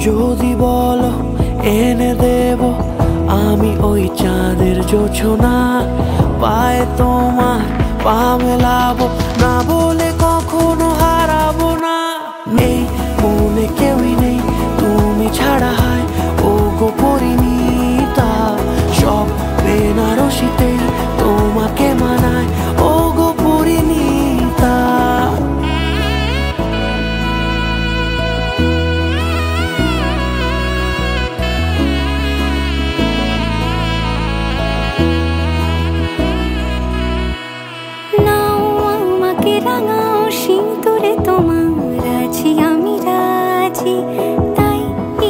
যদি বলো এনে দেব আমি ওই চাঁদের জোছনা, পায়ে তোমার পা মেলাবো, না বলে কখনো হারাবো না। নেই মনে কেউই নেই তুমি ছাড়া, হায় ও গো পরিণীতা, সব বেনারসিতেই তোমাকে মানায় ও গো পরিণীতা। রাঙাও সিঁদুরে তোমার আছি আমি রাজি, তাই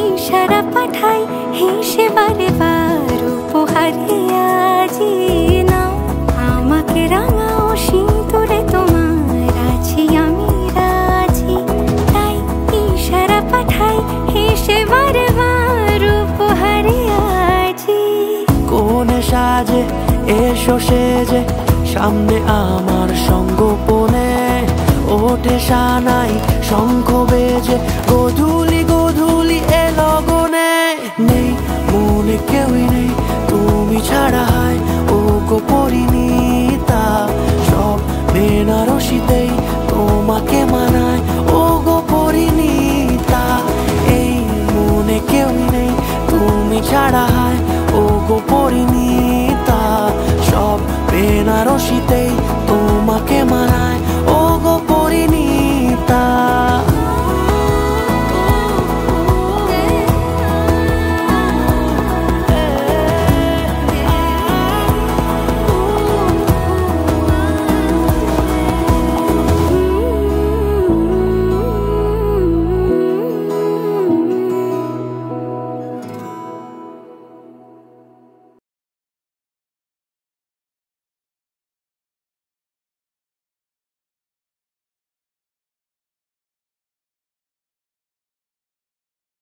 ইশারা পাঠাই হেসে বারে বার উপহারে আজি। নাও আমাকে রাঙাও সিঁদুরে তোমার আছি আমি রাজি, তাই ইশারা পাঠাই হেসে বারে বার উপহারে আজি। কোনে সাজে এসো সেজে সামনে আমার সঙ্গোপনে, ওঠে সানাই শঙ্খ বেজে গধূলি গধূলি এ লগনে। নেই মনে কেউই নেই তুমি ছাড়া, হায় ও গো পরিণীতা, সব বেনারসিতেই তোমাকে মানায় ও গো পরিণীতা। এই মনে কেউই নেই তুমি ছাড়া, হায় ও গো পরিণীতা, সব বেনারসিতেই তোমাকে মানায়